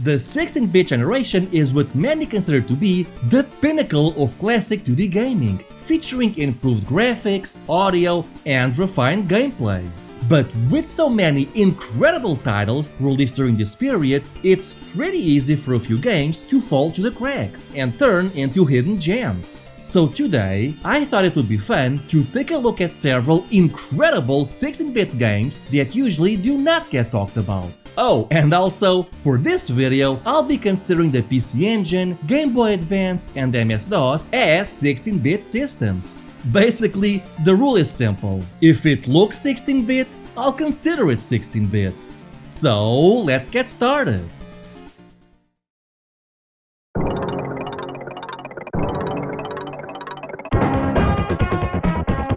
The 16-bit generation is what many consider to be the pinnacle of classic 2D gaming, featuring improved graphics, audio, and refined gameplay. But with so many incredible titles released during this period, it's pretty easy for a few games to fall through the cracks and turn into hidden gems. So today, I thought it would be fun to take a look at several incredible 16-bit games that usually do not get talked about. Oh, and also, for this video, I'll be considering the PC Engine, Game Boy Advance, and MS-DOS as 16-bit systems. Basically, the rule is simple. If it looks 16-bit, I'll consider it 16-bit. So, let's get started!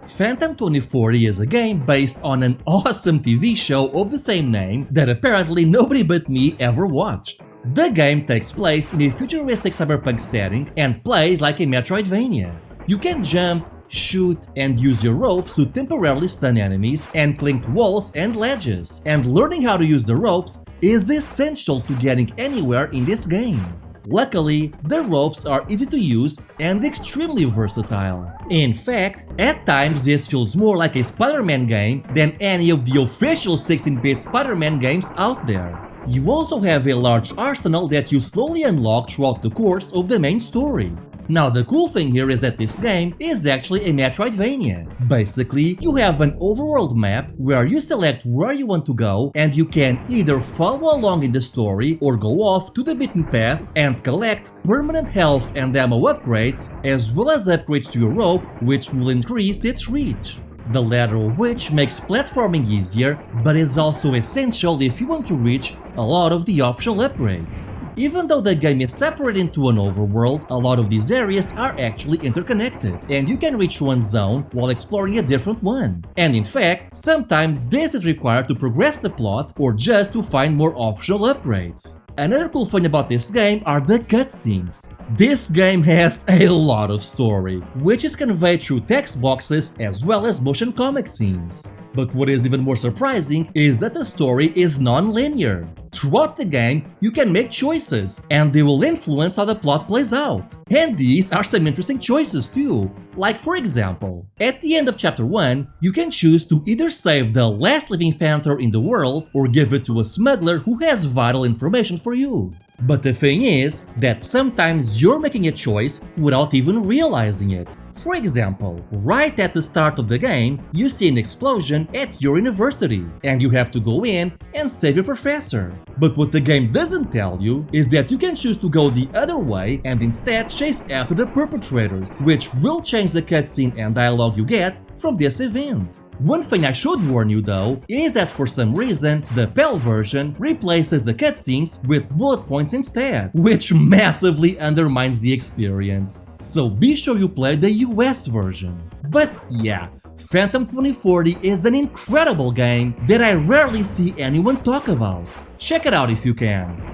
Phantom 2040 is a game based on an awesome TV show of the same name that apparently nobody but me ever watched. The game takes place in a futuristic cyberpunk setting and plays like a Metroidvania. You can jump, shoot, and use your ropes to temporarily stun enemies and cling to walls and ledges, and learning how to use the ropes is essential to getting anywhere in this game. Luckily, the ropes are easy to use and extremely versatile. In fact, at times this feels more like a Spider-Man game than any of the official 16-bit Spider-Man games out there. You also have a large arsenal that you slowly unlock throughout the course of the main story. Now the cool thing here is that this game is actually a Metroidvania. Basically, you have an overworld map where you select where you want to go and you can either follow along in the story or go off to the beaten path and collect permanent health and ammo upgrades, as well as upgrades to your rope, which will increase its reach. The latter of which makes platforming easier, but is also essential if you want to reach a lot of the optional upgrades. Even though the game is separated into an overworld, a lot of these areas are actually interconnected, and you can reach one zone while exploring a different one. And in fact, sometimes this is required to progress the plot or just to find more optional upgrades. Another cool thing about this game are the cutscenes. This game has a lot of story, which is conveyed through text boxes as well as motion comic scenes. But what is even more surprising is that the story is non-linear. Throughout the game, you can make choices, and they will influence how the plot plays out. And these are some interesting choices too. Like for example, at the end of chapter 1, you can choose to either save the last living panther in the world or give it to a smuggler who has vital information for you. But the thing is that sometimes you're making a choice without even realizing it. For example, right at the start of the game, you see an explosion at your university, and you have to go in and save your professor. But what the game doesn't tell you is that you can choose to go the other way and instead chase after the perpetrators, which will change the cutscene and dialogue you get from this event. One thing I should warn you though is that for some reason the PAL version replaces the cutscenes with bullet points instead, which massively undermines the experience. So be sure you play the US version. But yeah, Phantom 2040 is an incredible game that I rarely see anyone talk about. Check it out if you can.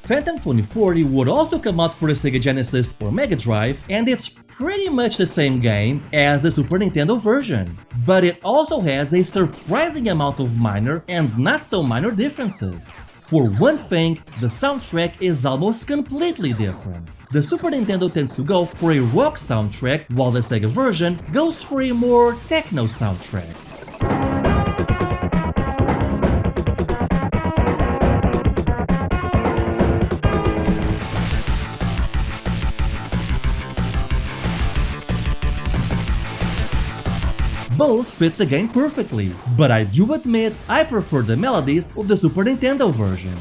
Phantom 2040 would also come out for the Sega Genesis or Mega Drive, and it's pretty much the same game as the Super Nintendo version. But it also has a surprising amount of minor and not so minor differences. For one thing, the soundtrack is almost completely different. The Super Nintendo tends to go for a rock soundtrack, while the Sega version goes for a more techno soundtrack. Both fit the game perfectly, but I do admit I prefer the melodies of the Super Nintendo version.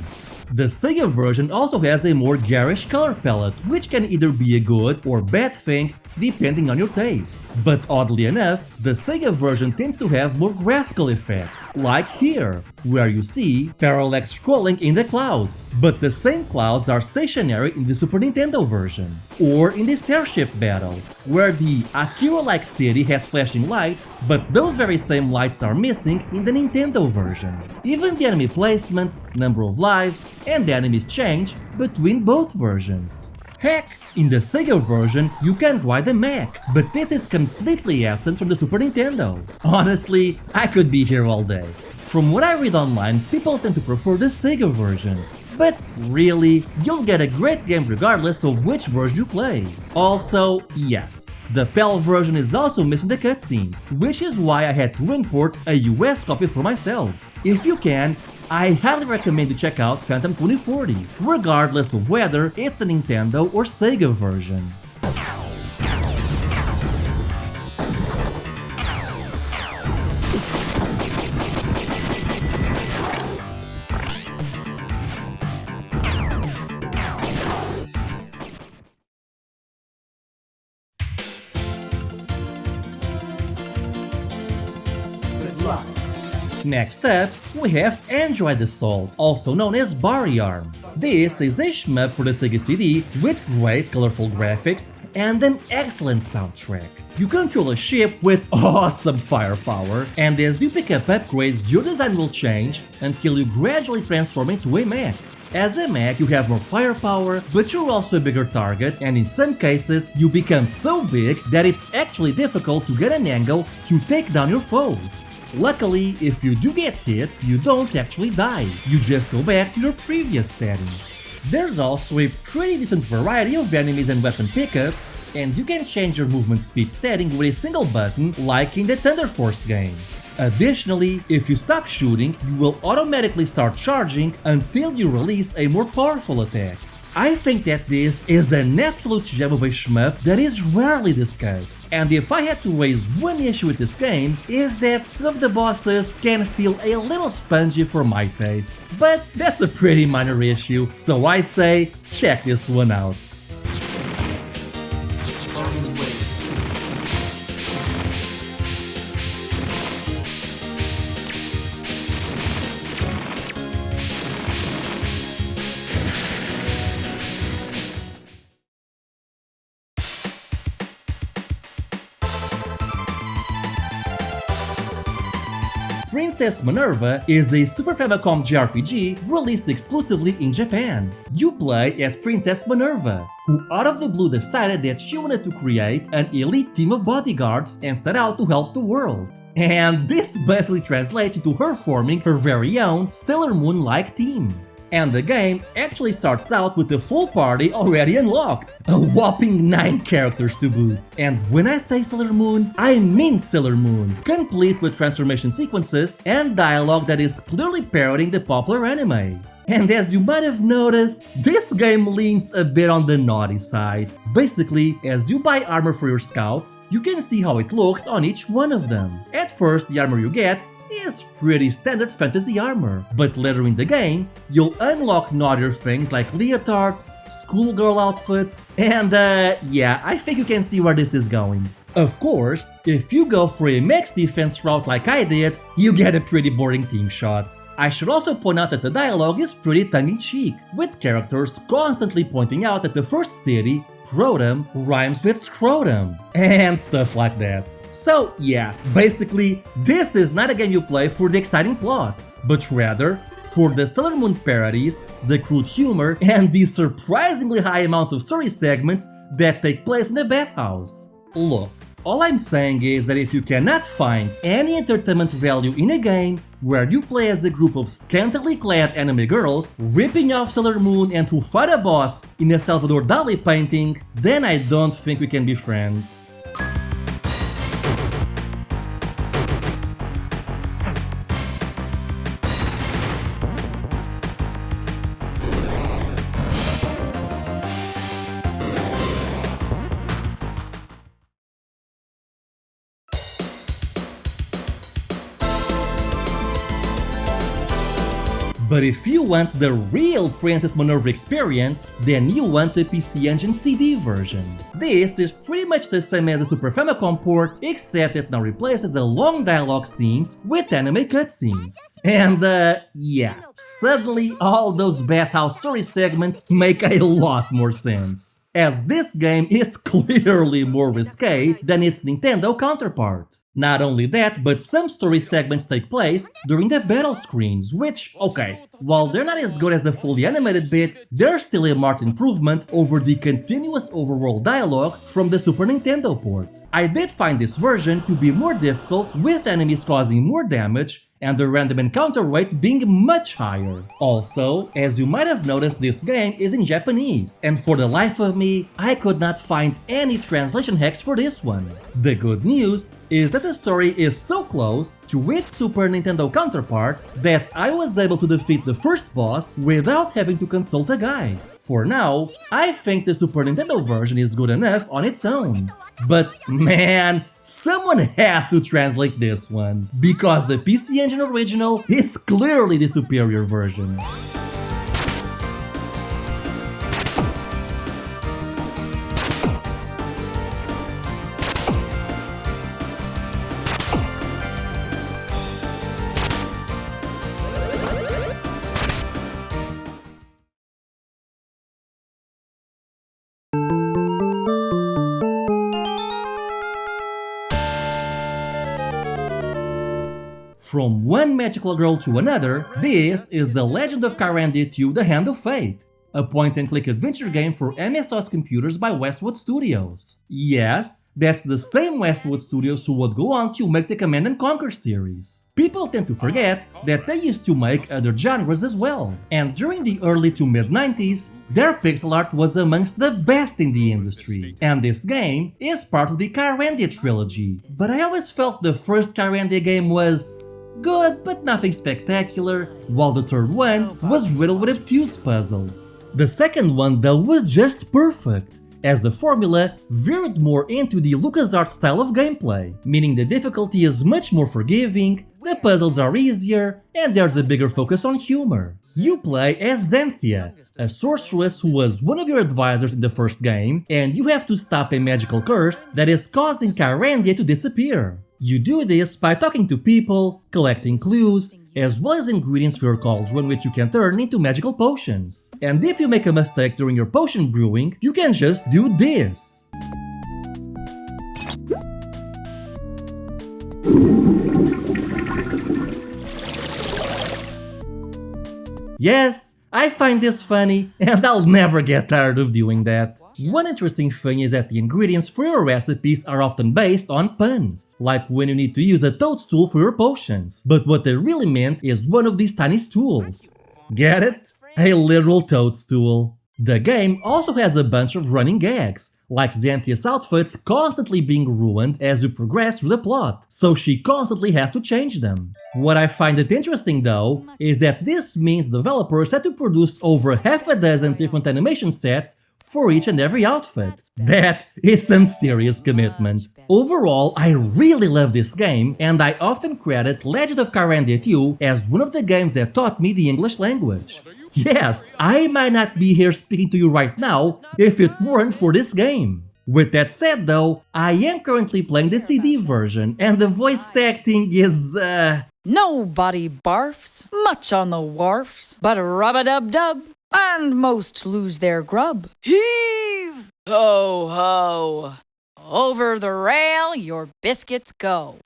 The Sega version also has a more garish color palette, which can either be a good or bad thing depending on your taste. But oddly enough, the Sega version tends to have more graphical effects, like here, where you see parallax scrolling in the clouds, but the same clouds are stationary in the Super Nintendo version. Or in this airship battle, where the Akira-like city has flashing lights, but those very same lights are missing in the Nintendo version. Even the enemy placement, number of lives, and the enemies change between both versions. Heck, in the Sega version you can ride a mech, but this is completely absent from the Super Nintendo. Honestly, I could be here all day. From what I read online, people tend to prefer the Sega version. But really, you'll get a great game regardless of which version you play. Also, yes, the PAL version is also missing the cutscenes, which is why I had to import a US copy for myself. If you can, I highly recommend you check out Phantom 2040, regardless of whether it's the Nintendo or Sega version. Next up, we have Android Assault, also known as Bari Arm. This is a shmup for the Sega CD with great colorful graphics and an excellent soundtrack. You control a ship with awesome firepower, and as you pick up upgrades, your design will change until you gradually transform into a mech. As a mech, you have more firepower, but you're also a bigger target, and in some cases, you become so big that it's actually difficult to get an angle to take down your foes. Luckily, if you do get hit, you don't actually die, you just go back to your previous setting. There's also a pretty decent variety of enemies and weapon pickups, and you can change your movement speed setting with a single button like in the Thunder Force games. Additionally, if you stop shooting, you will automatically start charging until you release a more powerful attack. I think that this is an absolute gem of a shmup that is rarely discussed, and if I had to raise one issue with this game, is that some of the bosses can feel a little spongy for my taste, but that's a pretty minor issue, so I say check this one out. Princess Minerva is a Super Famicom JRPG released exclusively in Japan. You play as Princess Minerva, who out of the blue decided that she wanted to create an elite team of bodyguards and set out to help the world. And this basically translates into her forming her very own Sailor Moon-like team. And the game actually starts out with the full party already unlocked, a whopping 9 characters to boot. And when I say Sailor Moon, I mean Sailor Moon, complete with transformation sequences and dialogue that is clearly parodying the popular anime. And as you might have noticed, this game leans a bit on the naughty side. Basically, as you buy armor for your scouts, you can see how it looks on each one of them. At first, the armor you get is pretty standard fantasy armor, but later in the game, you'll unlock naughtier things like leotards, schoolgirl outfits, and yeah, I think you can see where this is going. Of course, if you go for a max defense route like I did, you get a pretty boring team shot. I should also point out that the dialogue is pretty tongue-in-cheek, with characters constantly pointing out that the first city, Protum, rhymes with scrotum, and stuff like that. So yeah, basically, this is not a game you play for the exciting plot, but rather for the Sailor Moon parodies, the crude humor, and the surprisingly high amount of story segments that take place in the bathhouse. Look, all I'm saying is that if you cannot find any entertainment value in a game where you play as a group of scantily clad anime girls ripping off Sailor Moon and who fight a boss in a Salvador Dali painting, then I don't think we can be friends. But if you want the real Princess Minerva experience, then you want the PC Engine CD version. This is pretty much the same as the Super Famicom port, except it now replaces the long dialogue scenes with anime cutscenes. And yeah, suddenly all those bathhouse story segments make a lot more sense, as this game is clearly more risque than its Nintendo counterpart. Not only that, but some story segments take place during the battle screens, which, okay, while they're not as good as the fully animated bits, they're still a marked improvement over the continuous overworld dialogue from the Super Nintendo port. I did find this version to be more difficult, with enemies causing more damage and the random encounter rate being much higher. Also, as you might have noticed, this game is in Japanese, and for the life of me, I could not find any translation hacks for this one. The good news is that the story is so close to its Super Nintendo counterpart that I was able to defeat the first boss without having to consult a guide. For now, I think the Super Nintendo version is good enough on its own. But man, someone has to translate this one, because the PC Engine original is clearly the superior version. From one magical girl to another, this is The Legend of Kyrandia 2: The Hand of Fate, a point-and-click adventure game for MS-DOS computers by Westwood Studios. Yes, that's the same Westwood Studios who would go on to make the Command & Conquer series. People tend to forget that they used to make other genres as well, and during the early to mid-90s, their pixel art was amongst the best in the industry, and this game is part of the Kyrandia trilogy. But I always felt the first Kyrandia game was good, but nothing spectacular, while the third one was riddled with obtuse puzzles. The second one though was just perfect, as the formula veered more into the LucasArts style of gameplay, meaning the difficulty is much more forgiving, the puzzles are easier, and there's a bigger focus on humor. You play as Xanthia, a sorceress who was one of your advisors in the first game, and you have to stop a magical curse that is causing Kyrandia to disappear. You do this by talking to people, collecting clues, as well as ingredients for your cauldron which you can turn into magical potions. And if you make a mistake during your potion brewing, you can just do this. Yes, I find this funny, and I'll never get tired of doing that. One interesting thing is that the ingredients for your recipes are often based on puns, like when you need to use a toadstool for your potions, but what they really meant is one of these tiny stools. Get it? A literal toadstool. The game also has a bunch of running gags, like Xanthia's outfits constantly being ruined as you progress through the plot, so she constantly has to change them. What I find it interesting though, is that this means developers had to produce over half a dozen different animation sets for each and every outfit. That is some serious commitment. Overall, I really love this game, and I often credit Legend of Kyrandia 2 as one of the games that taught me the English language. Yes, I might not be here speaking to you right now if it weren't for this game. With that said though, I am currently playing the CD version, and the voice acting is Nobody barfs, much on the wharfs, but rub-a-dub-dub, and most lose their grub. Heave! Ho-ho! Over the rail your biscuits go.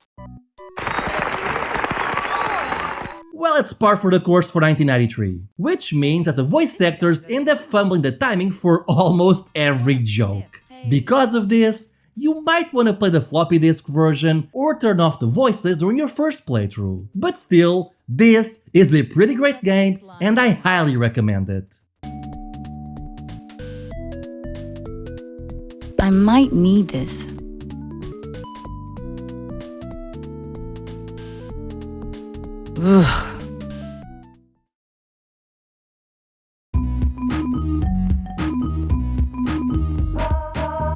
well, it's par for the course for 1993, which means that the voice actors end up fumbling the timing for almost every joke. Because of this, you might want to play the floppy disk version or turn off the voices during your first playthrough. But still, this is a pretty great game and I highly recommend it. I might need this. Ugh.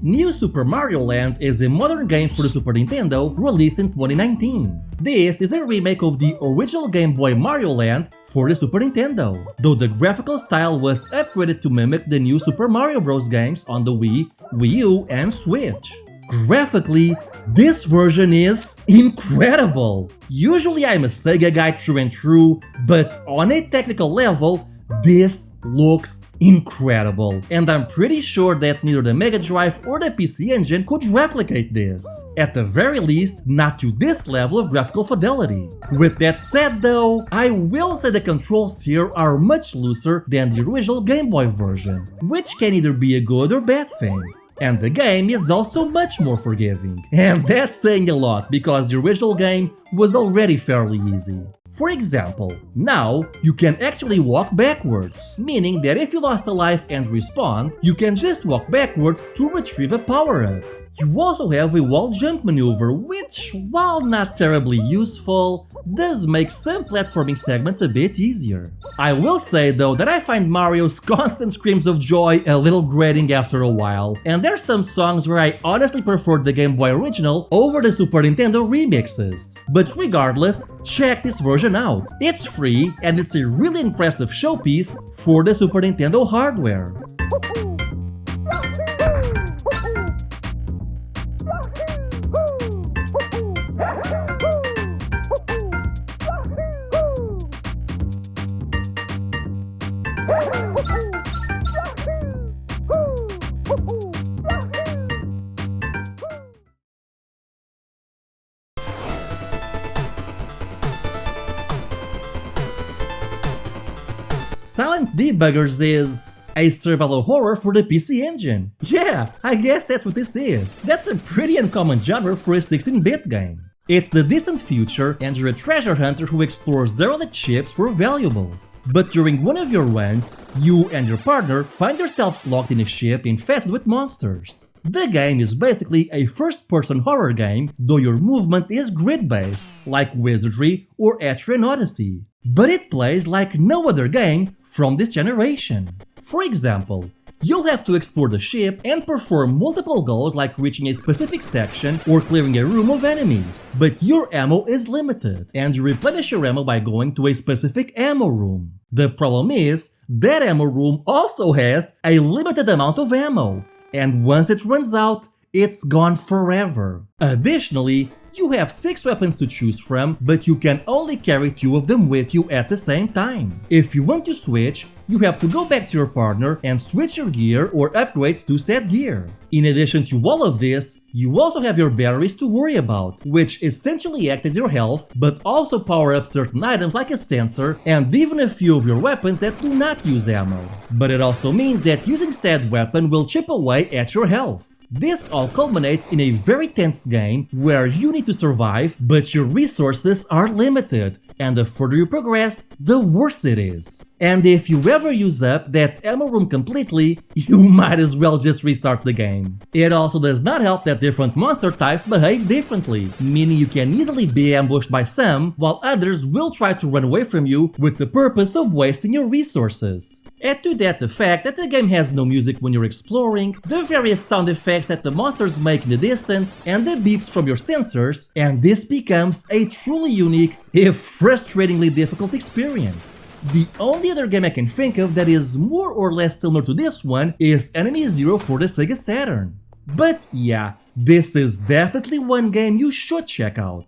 New Super Mario Land is a modern game for the Super Nintendo released in 2019. This is a remake of the original Game Boy Mario Land for the Super Nintendo, though the graphical style was upgraded to mimic the new Super Mario Bros. Games on the Wii, Wii U, and Switch. Graphically, this version is incredible! Usually I'm a Sega guy through and through, but on a technical level, this looks incredible, and I'm pretty sure that neither the Mega Drive or the PC Engine could replicate this. At the very least, not to this level of graphical fidelity. With that said though, I will say the controls here are much looser than the original Game Boy version, which can either be a good or bad thing. And the game is also much more forgiving. And that's saying a lot, because the original game was already fairly easy. For example, now you can actually walk backwards, meaning that if you lost a life and respawn, you can just walk backwards to retrieve a power-up. You also have a wall jump maneuver, which, while not terribly useful, does make some platforming segments a bit easier. I will say though that I find Mario's constant screams of joy a little grating after a while, and there's some songs where I honestly preferred the Game Boy original over the Super Nintendo remixes. But regardless, check this version out. It's free and it's a really impressive showpiece for the Super Nintendo hardware. Silent Debuggers is a survival horror for the PC Engine. Yeah, I guess that's what this is. That's a pretty uncommon genre for a 16-bit game. It's the distant future and you're a treasure hunter who explores derelict ships for valuables. But during one of your runs, you and your partner find yourselves locked in a ship infested with monsters. The game is basically a first-person horror game, though your movement is grid-based, like Wizardry or Etrian Odyssey. But it plays like no other game from this generation. For example, you'll have to explore the ship and perform multiple goals like reaching a specific section or clearing a room of enemies, but your ammo is limited, and you replenish your ammo by going to a specific ammo room. The problem is, that ammo room also has a limited amount of ammo, and once it runs out, it's gone forever. Additionally, you have 6 weapons to choose from, but you can only carry 2 of them with you at the same time. If you want to switch, you have to go back to your partner and switch your gear or upgrades to said gear. In addition to all of this, you also have your batteries to worry about, which essentially act as your health, but also power up certain items like a sensor and even a few of your weapons that do not use ammo. But it also means that using said weapon will chip away at your health. This all culminates in a very tense game where you need to survive, but your resources are limited, and the further you progress, the worse it is. And if you ever use up that ammo room completely, you might as well just restart the game. It also does not help that different monster types behave differently, meaning you can easily be ambushed by some, while others will try to run away from you with the purpose of wasting your resources. Add to that the fact that the game has no music when you're exploring, the various sound effects that the monsters make in the distance, and the beeps from your sensors, and this becomes a truly unique, if frustratingly difficult experience. The only other game I can think of that is more or less similar to this one is Enemy Zero for the Sega Saturn. But yeah, this is definitely one game you should check out.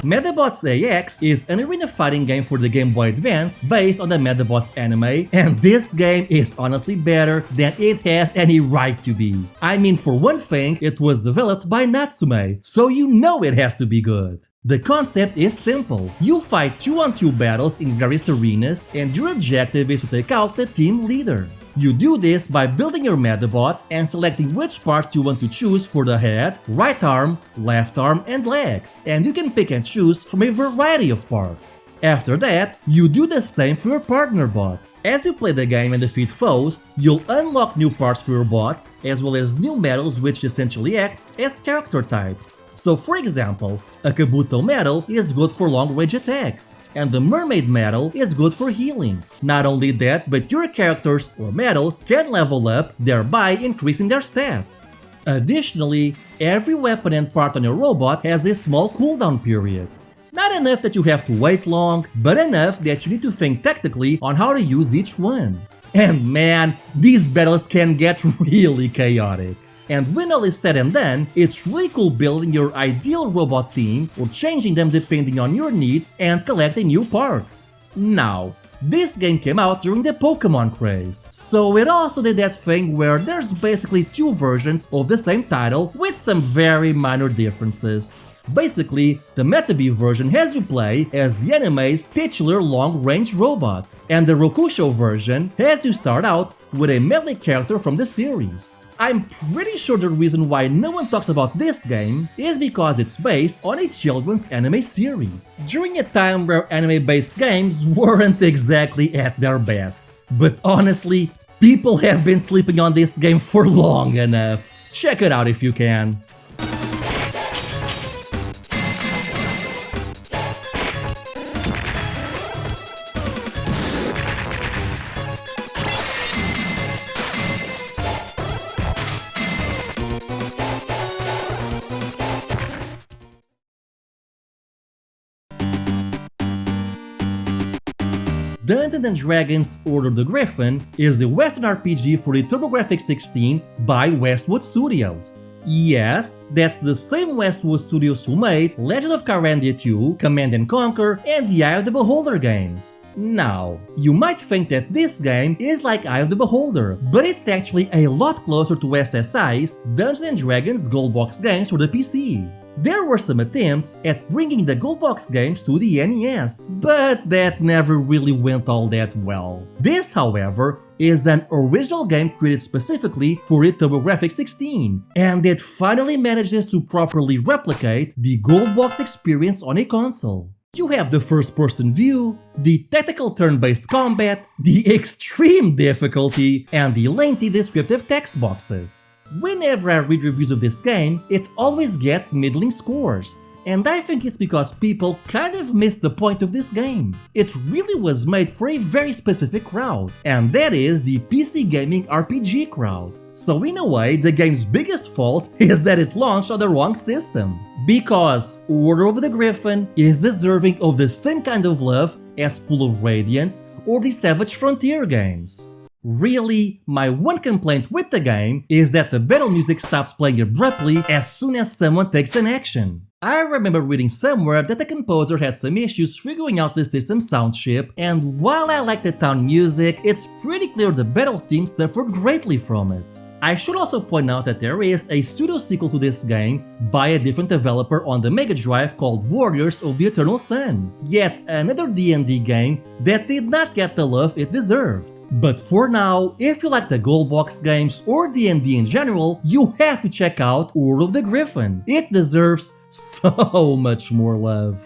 Medabots AX is an arena fighting game for the Game Boy Advance based on the Medabots anime, and this game is honestly better than it has any right to be. I mean, for one thing, it was developed by Natsume, so you know it has to be good. The concept is simple. You fight 2-on-2 battles in various arenas, and your objective is to take out the team leader. You do this by building your Medabot and selecting which parts you want to choose for the head, right arm, left arm, and legs, and you can pick and choose from a variety of parts. After that, you do the same for your partner bot. As you play the game and defeat foes, you'll unlock new parts for your bots, as well as new medals which essentially act as character types. So for example, a Kabuto medal is good for long range attacks, and the Mermaid medal is good for healing. Not only that, but your characters or medals can level up, thereby increasing their stats. Additionally, every weapon and part on your robot has a small cooldown period. Not enough that you have to wait long, but enough that you need to think tactically on how to use each one. And man, these battles can get really chaotic. And when all is said and done, it's really cool building your ideal robot team or changing them depending on your needs and collecting new parts. Now, this game came out during the Pokemon craze, so it also did that thing where there's basically two versions of the same title with some very minor differences. Basically, the Metabee version has you play as the anime's titular long-range robot, and the Rokusho version has you start out with a melee character from the series. I'm pretty sure the reason why no one talks about this game is because it's based on a children's anime series, during a time where anime-based games weren't exactly at their best. But honestly, people have been sleeping on this game for long enough. Check it out if you can. Dungeons & Dragons Order of the Griffon is the Western RPG for the TurboGrafx-16 by Westwood Studios. Yes, that's the same Westwood Studios who made Legend of Kyrandia 2, Command & Conquer, and the Eye of the Beholder games. Now, you might think that this game is like Eye of the Beholder, but it's actually a lot closer to SSI's Dungeons & Dragons Gold Box games for the PC. There were some attempts at bringing the Gold Box games to the NES, but that never really went all that well. This, however, is an original game created specifically for the TurboGrafx-16, and it finally manages to properly replicate the Gold Box experience on a console. You have the first-person view, the tactical turn-based combat, the extreme difficulty, and the lengthy descriptive text boxes. Whenever I read reviews of this game, it always gets middling scores, and I think it's because people kind of missed the point of this game. It really was made for a very specific crowd, and that is the PC gaming RPG crowd. So in a way, the game's biggest fault is that it launched on the wrong system. Because Order of the Griffon is deserving of the same kind of love as Pool of Radiance or the Savage Frontier games. Really, my one complaint with the game is that the battle music stops playing abruptly as soon as someone takes an action. I remember reading somewhere that the composer had some issues figuring out the system's sound chip, and while I like the town music, it's pretty clear the battle theme suffered greatly from it. I should also point out that there is a pseudo sequel to this game by a different developer on the Mega Drive called Warriors of the Eternal Sun, yet another D&D game that did not get the love it deserved. But for now, if you like the Gold Box games or D&D in general, you have to check out Order of the Griffon. It deserves so much more love.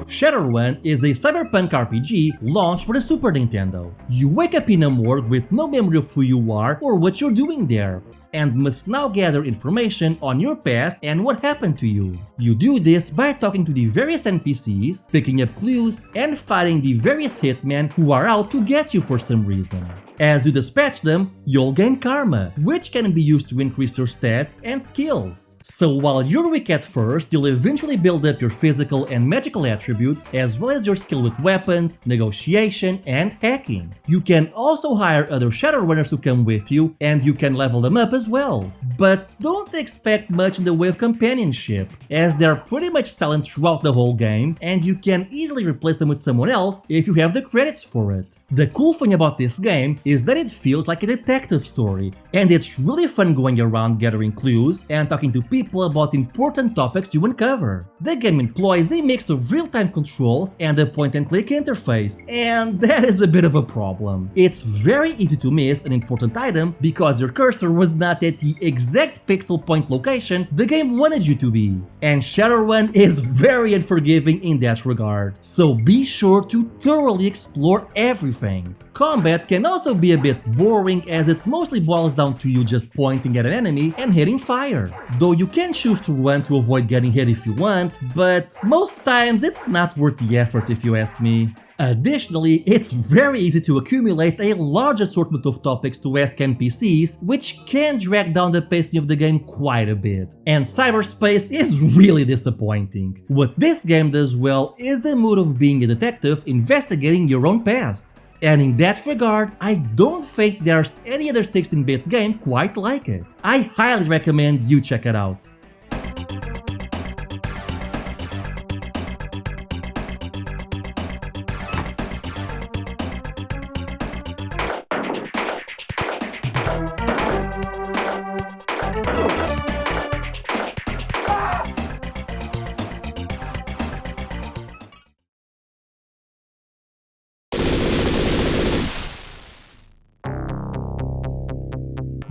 Shadowrun is a cyberpunk RPG launched for the Super Nintendo. You wake up in a morgue with no memory of who you are or what you're doing there, and must now gather information on your past and what happened to you. You do this by talking to the various NPCs, picking up clues, and fighting the various hitmen who are out to get you for some reason. As you dispatch them, you'll gain karma, which can be used to increase your stats and skills. So while you're weak at first, you'll eventually build up your physical and magical attributes, as well as your skill with weapons, negotiation, and hacking. You can also hire other Shadowrunners to come with you, and you can level them up as well. But don't expect much in the way of companionship, as they're pretty much silent throughout the whole game, and you can easily replace them with someone else if you have the credits for it. The cool thing about this game is that it feels like a detective story, and it's really fun going around gathering clues and talking to people about important topics you uncover. The game employs a mix of real-time controls and a point-and-click interface, and that is a bit of a problem. It's very easy to miss an important item because your cursor was not at the exact pixel point location the game wanted you to be, and Shadowrun is very unforgiving in that regard, so be sure to thoroughly explore everything. Combat can also be a bit boring as it mostly boils down to you just pointing at an enemy and hitting fire. Though you can choose to run to avoid getting hit if you want, but most times it's not worth the effort if you ask me. Additionally, it's very easy to accumulate a large assortment of topics to ask NPCs, which can drag down the pacing of the game quite a bit. And cyberspace is really disappointing. What this game does well is the mood of being a detective investigating your own past. And in that regard, I don't think there's any other 16-bit game quite like it. I highly recommend you check it out.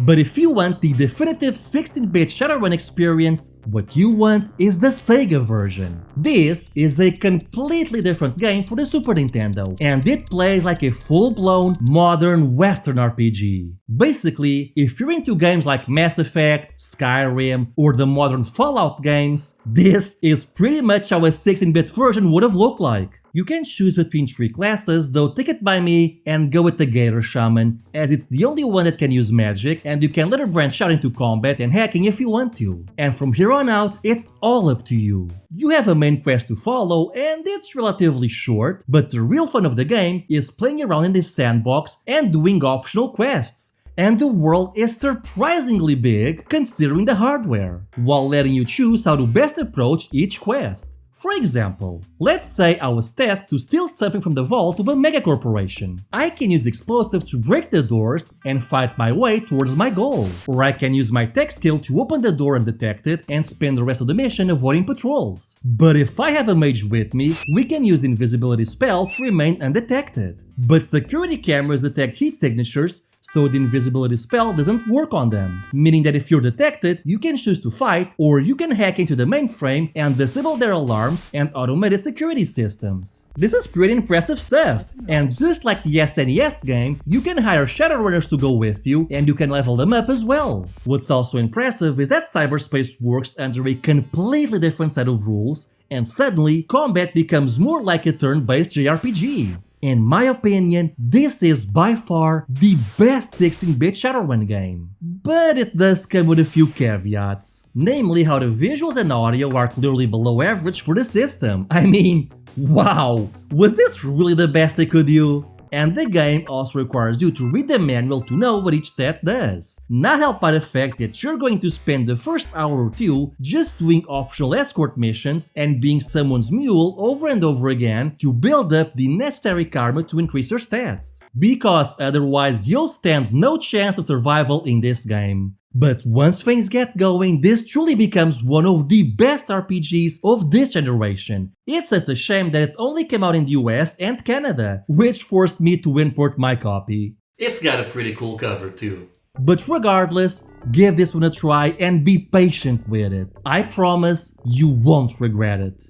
But if you want the definitive 16-bit Shadowrun experience, what you want is the Sega version. This is a completely different game for the Super Nintendo, and it plays like a full-blown, modern Western RPG. Basically, if you're into games like Mass Effect, Skyrim, or the modern Fallout games, this is pretty much how a 16-bit version would have looked like. You can choose between 3 classes, though take it by me and go with the Gator Shaman, as it's the only one that can use magic, and you can later branch out into combat and hacking if you want to. And from here on out, it's all up to you. You have a main quest to follow, and it's relatively short, but the real fun of the game is playing around in this sandbox and doing optional quests. And the world is surprisingly big considering the hardware, while letting you choose how to best approach each quest. For example, let's say I was tasked to steal something from the vault of a mega corporation. I can use explosives to break the doors and fight my way towards my goal. Or I can use my tech skill to open the door undetected and spend the rest of the mission avoiding patrols. But if I have a mage with me, we can use the invisibility spell to remain undetected. But security cameras detect heat signatures, so the invisibility spell doesn't work on them, meaning that if you're detected, you can choose to fight, or you can hack into the mainframe and disable their alarms and automated security systems. This is pretty impressive stuff, and just like the SNES game, you can hire Shadowrunners to go with you, and you can level them up as well. What's also impressive is that cyberspace works under a completely different set of rules, and suddenly, combat becomes more like a turn-based JRPG. In my opinion, this is by far the best 16-bit Shadowrun game. But it does come with a few caveats, namely how the visuals and audio are clearly below average for the system. I mean, wow, was this really the best they could do? And the game also requires you to read the manual to know what each stat does, not helped by the fact that you're going to spend the first hour or two just doing optional escort missions and being someone's mule over and over again to build up the necessary karma to increase your stats, because otherwise you'll stand no chance of survival in this game. But once things get going, this truly becomes one of the best RPGs of this generation. It's such a shame that it only came out in the US and Canada, which forced me to import my copy. It's got a pretty cool cover too. But regardless, give this one a try and be patient with it. I promise you won't regret it.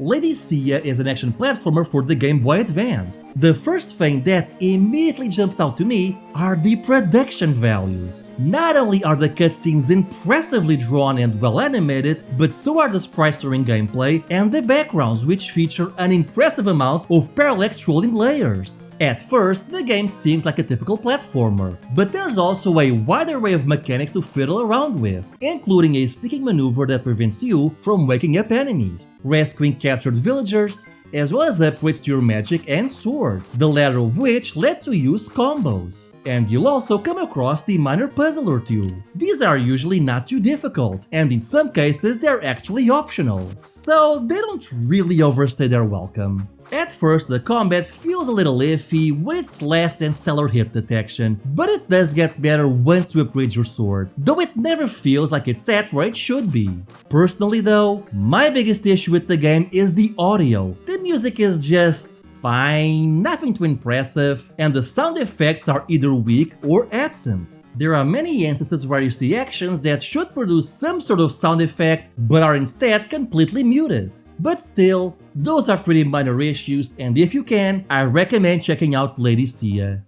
Lady Sia is an action platformer for the Game Boy Advance. The first thing that immediately jumps out to me are the production values. Not only are the cutscenes impressively drawn and well animated, but so are the sprites-stirring gameplay and the backgrounds, which feature an impressive amount of parallax scrolling layers. At first, the game seems like a typical platformer, but there's also a wide array of mechanics to fiddle around with, including a sneaking maneuver that prevents you from waking up enemies, rescuing captured villagers, as well as upgrades to your magic and sword, the latter of which lets you use combos. And you'll also come across the minor puzzle or two. These are usually not too difficult, and in some cases they're actually optional, so they don't really overstay their welcome. At first, the combat feels a little iffy with its less than stellar hit detection, but it does get better once you upgrade your sword, though it never feels like it's at where it should be. Personally though, my biggest issue with the game is the audio. The music is just fine, nothing too impressive, and the sound effects are either weak or absent. There are many instances where you see actions that should produce some sort of sound effect, but are instead completely muted. But still, those are pretty minor issues, and if you can, I recommend checking out Lady Sia.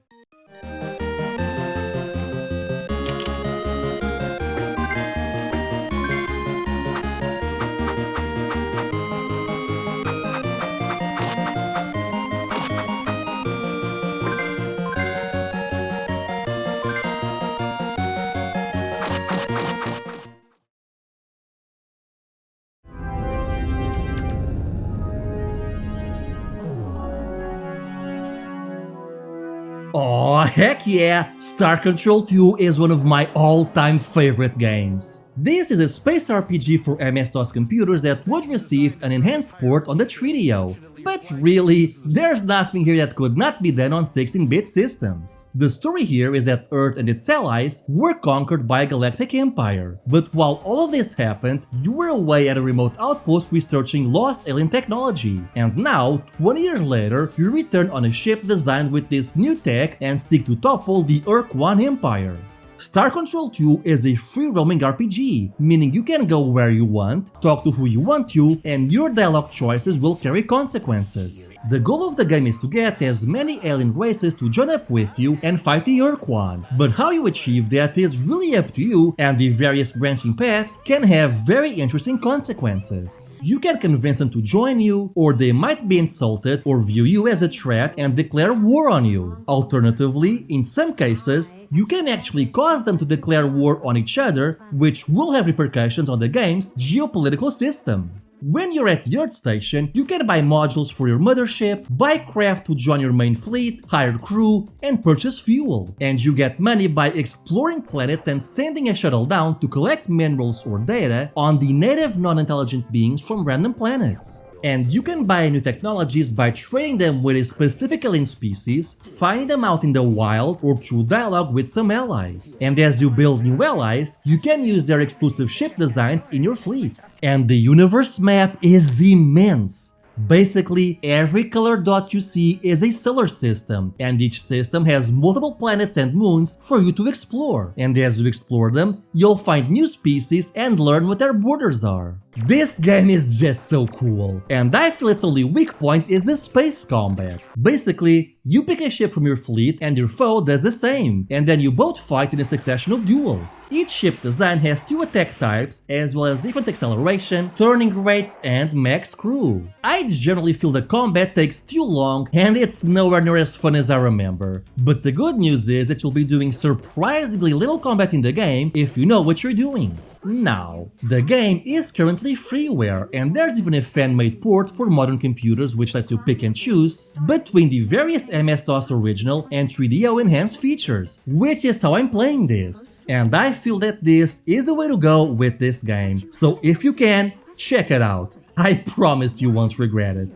Aw, heck yeah! Star Control 2 is one of my all-time favorite games. This is a space RPG for MS-DOS computers that would receive an enhanced port on the 3DO. But really, there's nothing here that could not be done on 16-bit systems. The story here is that Earth and its allies were conquered by a galactic empire. But while all of this happened, you were away at a remote outpost researching lost alien technology. And now, 20 years later, you return on a ship designed with this new tech and seek to topple the Urk-1 Empire. Star Control 2 is a free-roaming RPG, meaning you can go where you want, talk to who you want to, and your dialogue choices will carry consequences. The goal of the game is to get as many alien races to join up with you and fight the Urk-1, but how you achieve that is really up to you, and the various branching paths can have very interesting consequences. You can convince them to join you, or they might be insulted or view you as a threat and declare war on you. Alternatively, in some cases, you can actually cause them to declare war on each other, which will have repercussions on the game's geopolitical system. When you're at the Earth Station, you can buy modules for your mothership, buy craft to join your main fleet, hire crew, and purchase fuel. And you get money by exploring planets and sending a shuttle down to collect minerals or data on the native non-intelligent beings from random planets. And you can buy new technologies by trading them with a specific alien species, find them out in the wild, or through dialogue with some allies. And as you build new allies, you can use their exclusive ship designs in your fleet. And the universe map is immense. Basically, every color dot you see is a solar system, and each system has multiple planets and moons for you to explore. And as you explore them, you'll find new species and learn what their borders are. This game is just so cool, and I feel its only weak point is the space combat. Basically, you pick a ship from your fleet and your foe does the same, and then you both fight in a succession of duels. Each ship design has 2 attack types, as well as different acceleration, turning rates, and max crew. I generally feel the combat takes too long and it's nowhere near as fun as I remember. But the good news is that you'll be doing surprisingly little combat in the game if you know what you're doing. Now, the game is currently freeware, and there's even a fan-made port for modern computers which lets you pick and choose between the various MS-DOS original and 3DO enhanced features, which is how I'm playing this. And I feel that this is the way to go with this game, so if you can, check it out. I promise you won't regret it.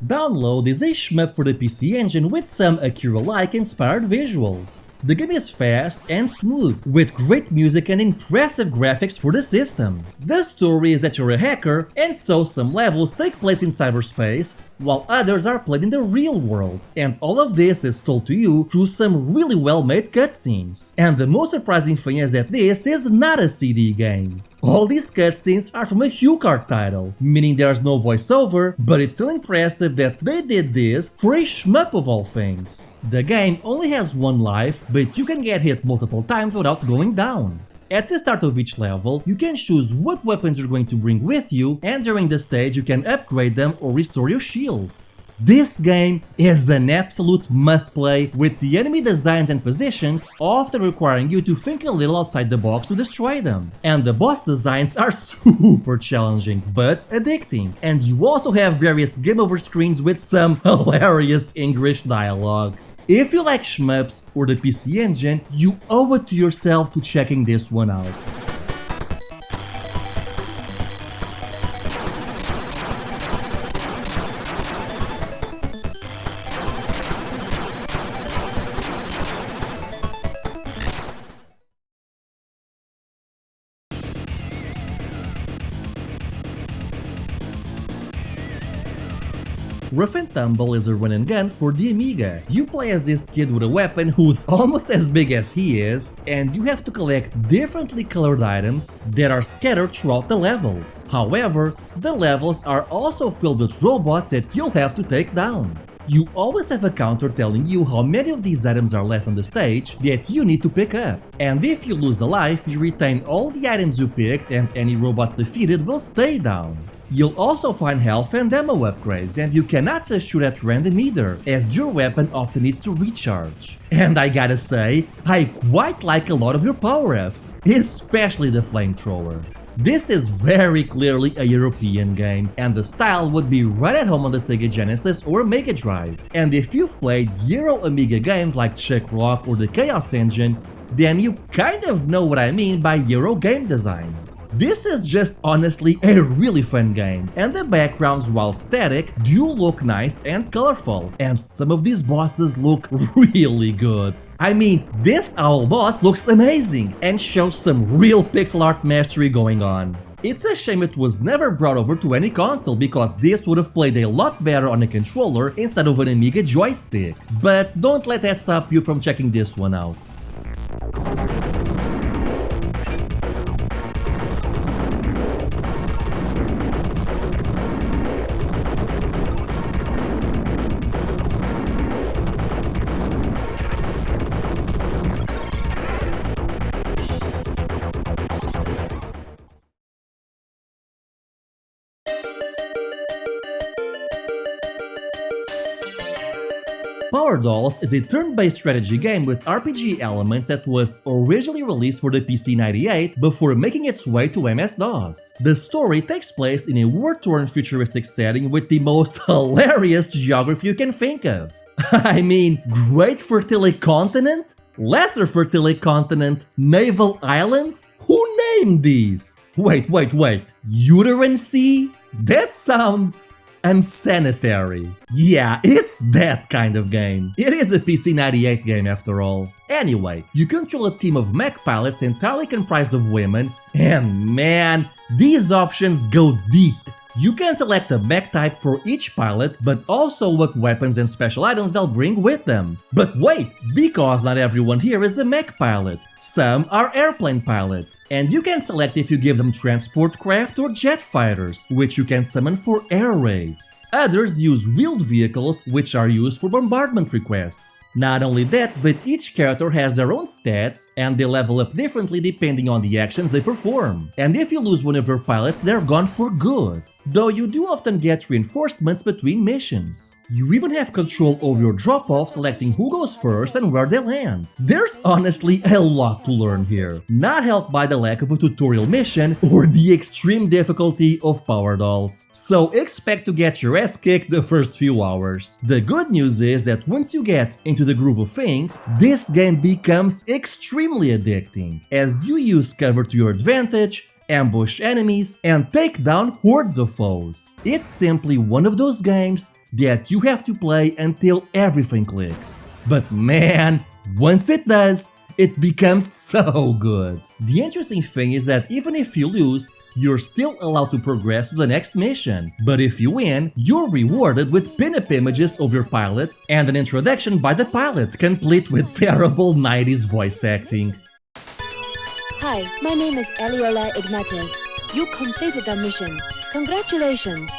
Download is a shmup for the PC Engine with some Akira-like inspired visuals. The game is fast and smooth, with great music and impressive graphics for the system. The story is that you're a hacker, and so some levels take place in cyberspace, while others are played in the real world. And all of this is told to you through some really well-made cutscenes. And the most surprising thing is that this is not a CD game. All these cutscenes are from a HuCard title, meaning there's no voiceover, but it's still impressive that they did this for a shmup of all things. The game only has one life, but you can get hit multiple times without going down. At the start of each level, you can choose what weapons you're going to bring with you, and during the stage you can upgrade them or restore your shields. This game is an absolute must-play, with the enemy designs and positions often requiring you to think a little outside the box to destroy them. And the boss designs are super challenging, but addicting. And you also have various game over screens with some hilarious English dialogue. If you like shmups or the PC Engine, you owe it to yourself to checking this one out. Ruff and Tumble is a run and gun for the Amiga. You play as this kid with a weapon who's almost as big as he is, and you have to collect differently colored items that are scattered throughout the levels. However, the levels are also filled with robots that you'll have to take down. You always have a counter telling you how many of these items are left on the stage that you need to pick up. And if you lose a life, you retain all the items you picked, and any robots defeated will stay down. You'll also find health and ammo upgrades, and you cannot just shoot at random either, as your weapon often needs to recharge. And I gotta say, I quite like a lot of your power-ups, especially the flamethrower. This is very clearly a European game, and the style would be right at home on the Sega Genesis or Mega Drive. And if you've played Euro Amiga games like Czech Rock or the Chaos Engine, then you kind of know what I mean by Euro game design. This is just honestly a really fun game, and the backgrounds, while static, do look nice and colorful, and some of these bosses look really good. I mean, this owl boss looks amazing and shows some real pixel art mastery going on. It's a shame it was never brought over to any console, because this would have played a lot better on a controller instead of an Amiga joystick. But don't let that stop you from checking this one out. Power Dolls is a turn-based strategy game with RPG elements that was originally released for the PC 98 before making its way to MS-DOS. The story takes place in a war-torn futuristic setting with the most hilarious geography you can think of. I mean, Great Fertile Continent? Lesser Fertile Continent? Naval Islands? Who named these? Wait. Uterine Sea? That sounds unsanitary. Yeah, it's that kind of game. It is a PC 98 game after all. Anyway, you control a team of mech pilots entirely comprised of women, and man, these options go deep. You can select a mech type for each pilot, but also what weapons and special items they'll bring with them. But wait, because not everyone here is a mech pilot. Some are airplane pilots, and you can select if you give them transport craft or jet fighters, which you can summon for air raids. Others use wheeled vehicles, which are used for bombardment requests. Not only that, but each character has their own stats, and they level up differently depending on the actions they perform. And if you lose one of your pilots, they're gone for good. Though you do often get reinforcements between missions. You even have control over your drop-off, selecting who goes first and where they land. There's honestly a lot to learn here, not helped by the lack of a tutorial mission or the extreme difficulty of Power Dolls. So expect to get your ass kicked the first few hours. The good news is that once you get into the groove of things, this game becomes extremely addicting, as you use cover to your advantage, ambush enemies, and take down hordes of foes. It's simply one of those games that you have to play until everything clicks. But man, Once it does, it becomes so good. The interesting thing is that even if you lose, you're still allowed to progress to the next mission. But if you win, you're rewarded with pin-up images of your pilots and an introduction by the pilot, complete with terrible 90s voice acting. Hi, my name is Eliola Ignatiev. You completed the mission. Congratulations!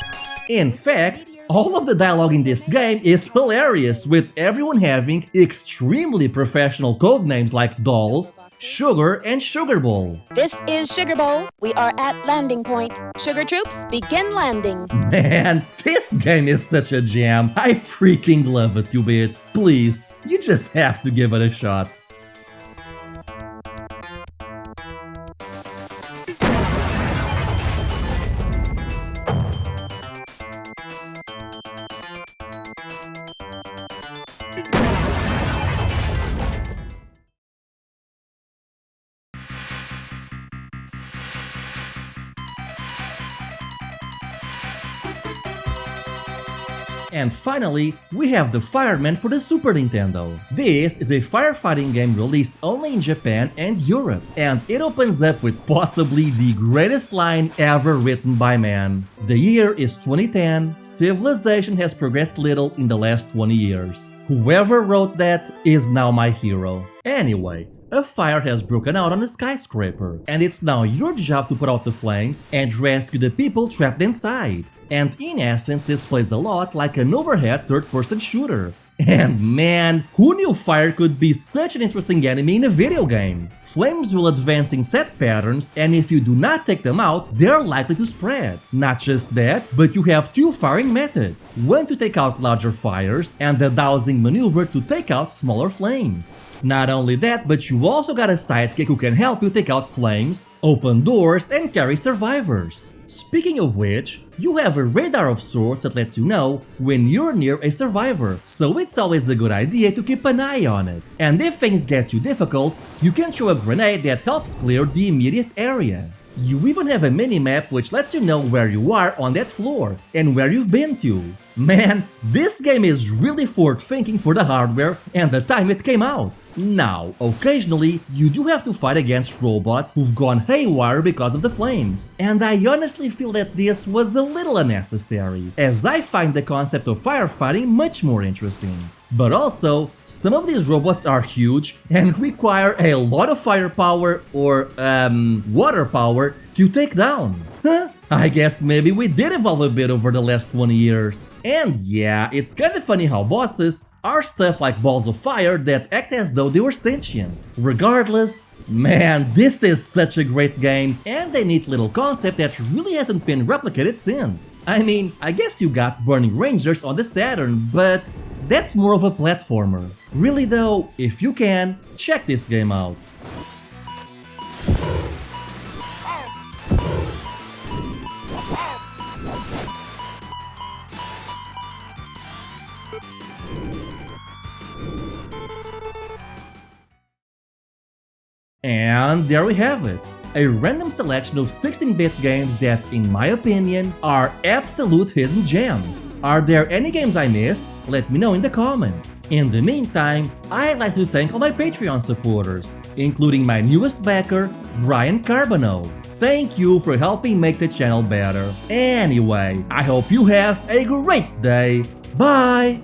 In fact, all of the dialogue in this game is hilarious, with everyone having extremely professional codenames like Dolls, Sugar, and Sugar Bowl. This is Sugar Bowl. We are at landing point. Sugar troops, begin landing. Man, this game is such a jam. I freaking love it, 2-bits. Please, you just have to give it a shot. And finally, we have the Firemen for the Super Nintendo. This is a firefighting game released only in Japan and Europe, and it opens up with possibly the greatest line ever written by man. The year is 2010, civilization has progressed little in the last 20 years. Whoever wrote that is now my hero. Anyway, a fire has broken out on a skyscraper, and it's now your job to put out the flames and rescue the people trapped inside. And in essence, this plays a lot like an overhead third-person shooter. And man, who knew fire could be such an interesting enemy in a video game? Flames will advance in set patterns, and if you do not take them out, they are likely to spread. Not just that, but you have two firing methods, one to take out larger fires, and the dousing maneuver to take out smaller flames. Not only that, but you also got a sidekick who can help you take out flames, open doors, and carry survivors. Speaking of which, you have a radar of sorts that lets you know when you're near a survivor, so it's always a good idea to keep an eye on it. And if things get too difficult, you can throw a grenade that helps clear the immediate area. You even have a mini-map which lets you know where you are on that floor and where you've been to. Man, this game is really forward-thinking for the hardware and the time it came out. Now, occasionally, you do have to fight against robots who've gone haywire because of the flames, and I honestly feel that this was a little unnecessary, as I find the concept of firefighting much more interesting. But also, some of these robots are huge and require a lot of firepower or, water power to take down. Huh? I guess maybe we did evolve a bit over the last 20 years. And yeah, it's kinda funny how bosses are stuff like balls of fire that act as though they were sentient. Regardless, man, this is such a great game and a neat little concept that really hasn't been replicated since. I mean, I guess you got Burning Rangers on the Saturn, but that's more of a platformer. Really though, if you can, check this game out. And there we have it, a random selection of 16-bit games that, in my opinion, are absolute hidden gems. Are there any games I missed? Let me know in the comments. In the meantime, I'd like to thank all my Patreon supporters, including my newest backer, Brian Carbonneau. Thank you for helping make the channel better. Anyway, I hope you have a great day. Bye!